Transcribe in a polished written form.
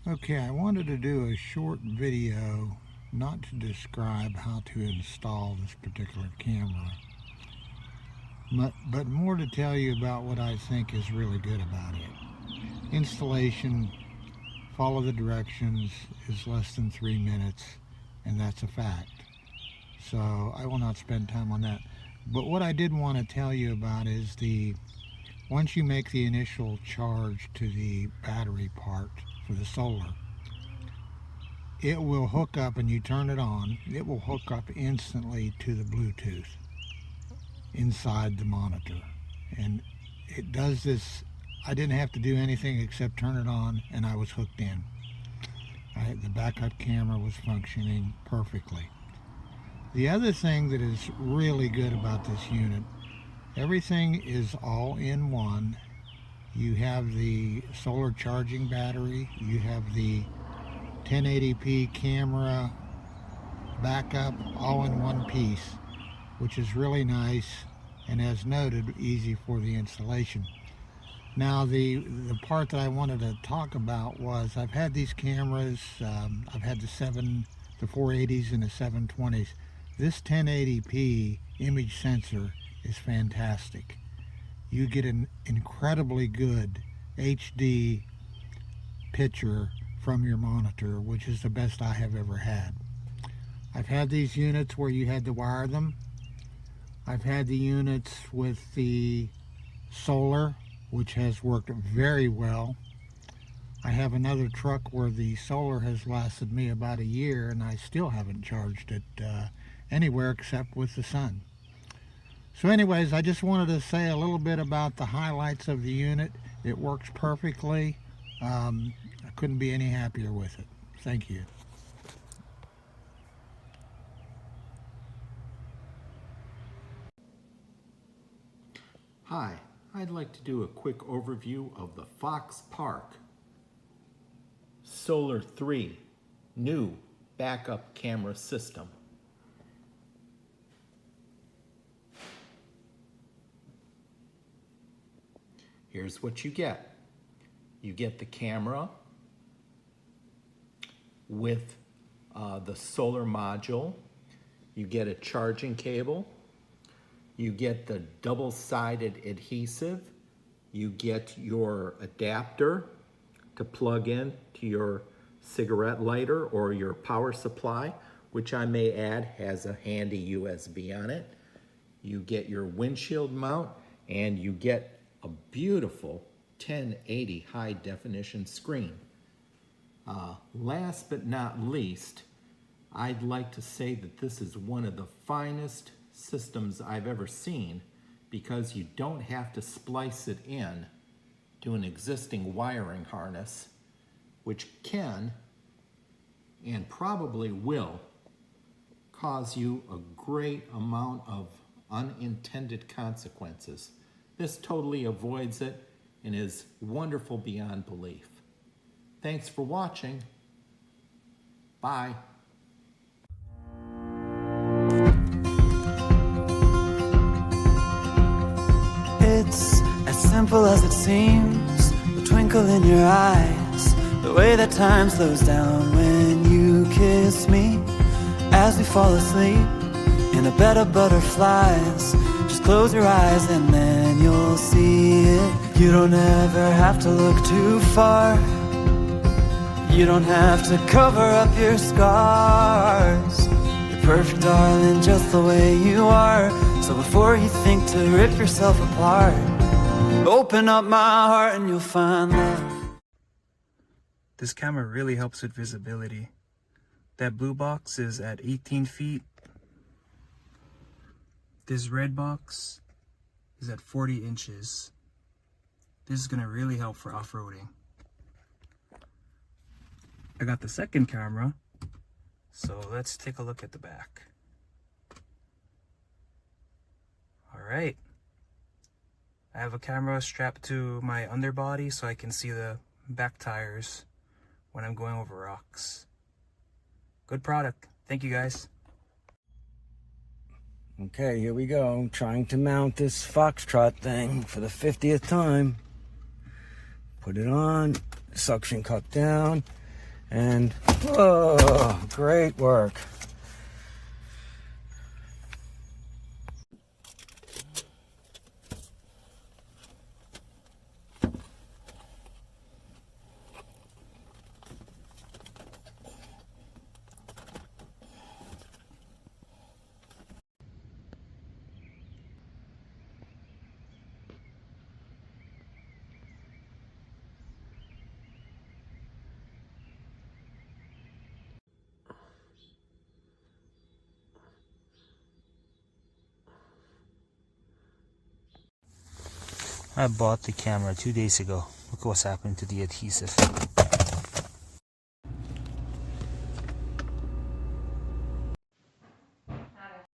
Okay, I wanted to do a short video, not to describe how to install this particular camera, but more to tell you about what I think is really good about it. Installation, follow the directions, is less than 3 minutes, and that's a fact. So I will not spend time on that. But what I did want to tell you about is once you make the initial charge to the battery part for the solar, it will hook up, and you turn it on, it will hook up instantly to the Bluetooth inside the monitor. And it does this, I didn't have to do anything except turn it on and I was hooked in. The backup camera was functioning perfectly. The other thing that is really good about this unit, everything is all in one. You have the solar charging battery, you have the 1080p camera backup, all in one piece, which is really nice, and as noted, easy for the installation. Now the part that I wanted to talk about was, I've had these cameras, I've had the 480s and the 720s. This 1080p image sensor is fantastic. You get an incredibly good HD picture from your monitor, which is the best I have ever had. I've had these units where you had to wire them. I've had the units with the solar, which has worked very well. I have another truck where the solar has lasted me about a year and I still haven't charged it anywhere except with the sun. So anyways, I just wanted to say a little bit about the highlights of the unit. It works perfectly. I couldn't be any happier with it. Thank you. Hi, I'd like to do a quick overview of the Foxpark Solar 3 new backup camera system. Here's what you get. You get the camera with the solar module. You get a charging cable. You get the double-sided adhesive. You get your adapter to plug in to your cigarette lighter or your power supply, which I may add has a handy USB on it. You get your windshield mount, and you get a beautiful 1080 high definition screen. Last but not least, I'd like to say that this is one of the finest systems I've ever seen, because you don't have to splice it in to an existing wiring harness, which can and probably will cause you a great amount of unintended consequences. This totally avoids it and is wonderful beyond belief. Thanks for watching. Bye. It's as simple as it seems, the twinkle in your eyes, the way that time slows down when you kiss me, as we fall asleep in a bed of butterflies. Just close your eyes and then you'll see it. You don't ever have to look too far. You don't have to cover up your scars. You're perfect, darling, just the way you are. So before you think to rip yourself apart, open up my heart and you'll find love. This camera really helps with visibility. That blue box is at 18 feet. This red box is at 40 inches. This is gonna really help for off-roading. I got the second camera, so let's take a look at the back. All right. I have a camera strapped to my underbody so I can see the back tires when I'm going over rocks. Good product. Thank you, guys. Okay, here we go. I'm trying to mount this Foxtrot thing for the 50th time. Put it on, suction cup down. And, oh, great work. I bought the camera 2 days ago. Look what's happened to the adhesive.